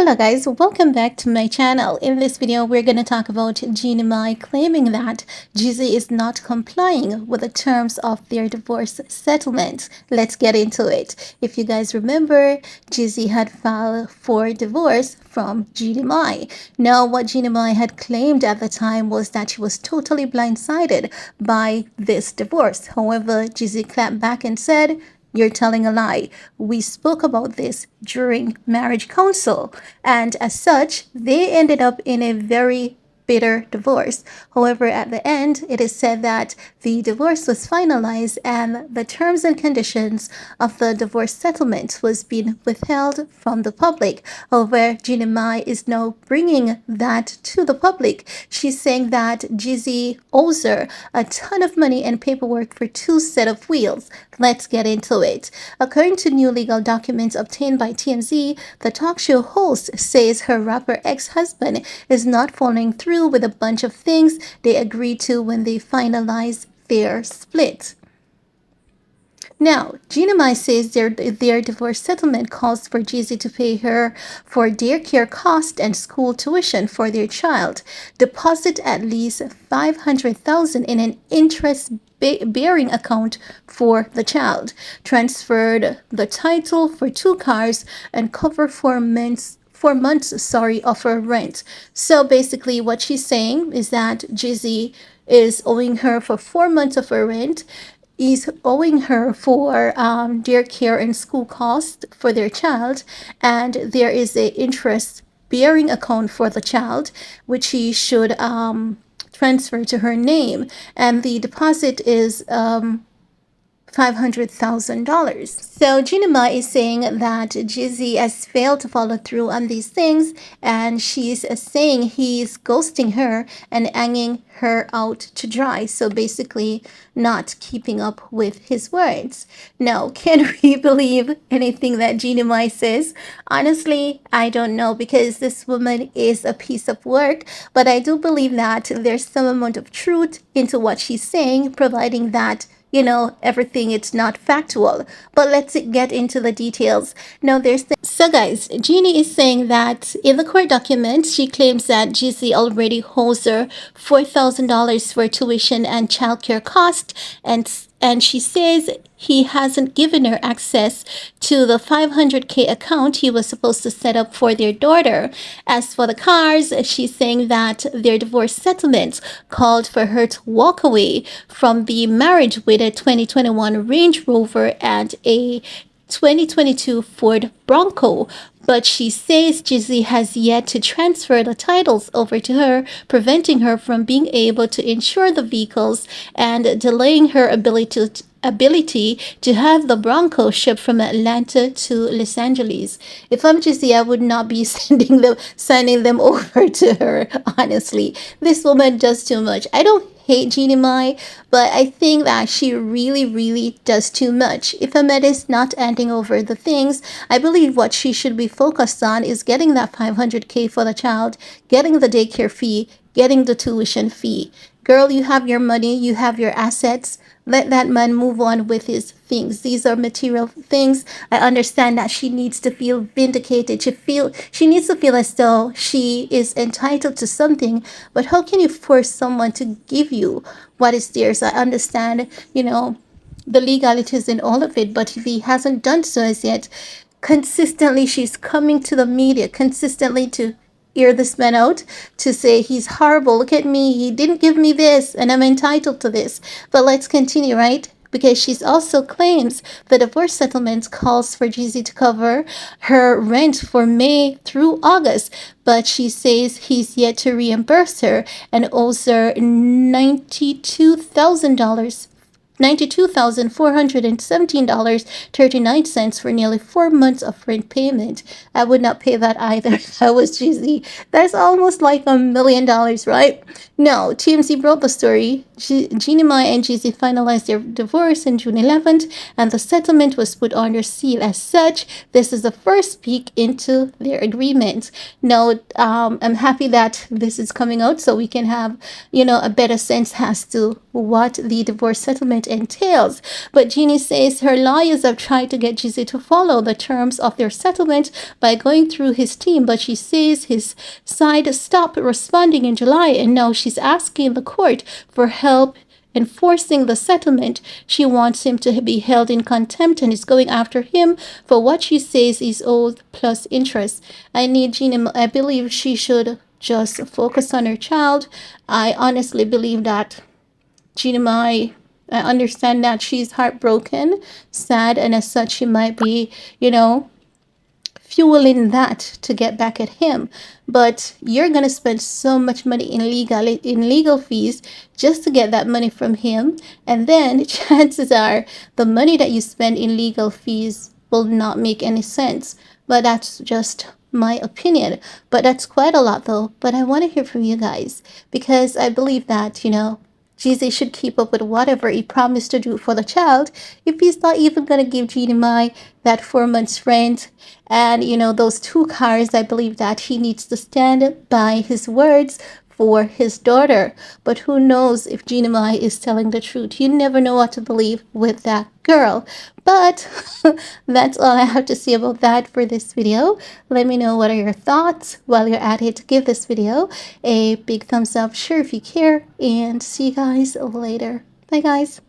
Hello guys, welcome back to my channel. In this video, we're going to talk about Jeannie Mai claiming that Jezzy is not complying with the terms of their divorce settlement. Let's get into it. If you guys remember, Jezzy had filed for divorce from Jeannie Mai. Now, what Jeannie Mai had claimed at the time was that she was totally blindsided by this divorce. However, Jezzy clapped back and said, "You're telling a lie. We spoke about this during marriage counsel." And as such, they ended up in a very bitter divorce. However, at the end, it is said that the divorce was finalized and the terms and conditions of the divorce settlement was being withheld from the public. However, Jeannie Mai is now bringing that to the public. She's saying that Jezzy owes her a ton of money and paperwork for two set of wheels. Let's get into it. According to new legal documents obtained by TMZ, the talk show host says her rapper ex-husband is not following through with a bunch of things they agreed to when they finalized their split. Now, Jeannie Mai says their divorce settlement calls for Jezzy to pay her for daycare cost and school tuition for their child, deposit at least $500,000 in an interest-bearing account for the child, transferred the title for two cars, and cover 4 months of her rent. So basically what she's saying is that Jezzy is owing her for 4 months of her rent, is owing her for their care and school costs for their child, and there is a interest bearing account for the child which he should transfer to her name, and the deposit is $500,000. So Jeannie Mai is saying that Jezzy has failed to follow through on these things, and she's saying he's ghosting her and hanging her out to dry. So basically not keeping up with his words. Now, can we believe anything that Jeannie Mai says? Honestly, I don't know, because this woman is a piece of work, but I do believe that there's some amount of truth into what she's saying, providing that everything it's not factual. But let's get into the details. Now, so guys, Jeannie is saying that in the court documents, she claims that Jezzy already owes her $4,000 for tuition and childcare cost, and she says he hasn't given her access to the $500K account he was supposed to set up for their daughter. As for the cars, she's saying that their divorce settlement called for her to walk away from the marriage with a 2021 Range Rover and a 2022 Ford Bronco, but she says Jezzy has yet to transfer the titles over to her, preventing her from being able to insure the vehicles and delaying her ability to have the Bronco shipped from Atlanta to Los Angeles. If I'm Jezzy, I would not be signing them over to her. Honestly, this woman does too much. I don't hate Jeannie Mai, but I think that she really does too much. If Ahmed is not handing over the things, I believe what she should be focused on is getting that $500K for the child, getting the daycare fee, getting the tuition fee. Girl, you have your money, you have your assets. Let that man move on with his things. These are material things. I understand that she needs to feel vindicated. She needs to feel as though she is entitled to something. But how can you force someone to give you what is theirs? I understand, the legalities in all of it, but if he hasn't done so as yet, consistently she's coming to the media consistently to hear this man out, to say he's horrible, look at me, he didn't give me this and I'm entitled to this. But let's continue, right? Because she's also claims the divorce settlement calls for Jezzy to cover her rent for May through August, but she says he's yet to reimburse her and owes her $92,417.39 for nearly 4 months of rent payment. I would not pay that either if I was Jezzy. That's almost like $1 million, right? No, TMZ broke the story. Jeannie Mai and Jezzy finalized their divorce on June 11th, and the settlement was put under seal. As such, this is the first peek into their agreement. Now, I'm happy that this is coming out so we can have, a better sense as to what the divorce settlement entails. But Jeannie says her lawyers have tried to get Jezzy to follow the terms of their settlement by going through his team, but she says his side stopped responding in July, and now she's asking the court for help enforcing the settlement. She wants him to be held in contempt and is going after him for what she says is owed plus interest. I believe she should just focus on her child. I honestly believe that Jeannie Mai, I understand that she's heartbroken, sad, and as such, she might be, fueling that to get back at him. But you're gonna spend so much money in legal fees just to get that money from him, and then chances are the money that you spend in legal fees will not make any sense. But that's just my opinion. But that's quite a lot though. But I want to hear from you guys because I believe that, Jezzy should keep up with whatever he promised to do for the child if he's not even going to give Jeannie Mai that 4 months rent and, those 2 cars. I believe that he needs to stand by his words for his daughter. But who knows if Jeannie Mai is telling the truth. You never know what to believe with that girl. But that's all I have to say about that for this video. Let me know what are your thoughts while you're at it. Give this video a big thumbs up, sure, if you care, and see you guys later. Bye guys.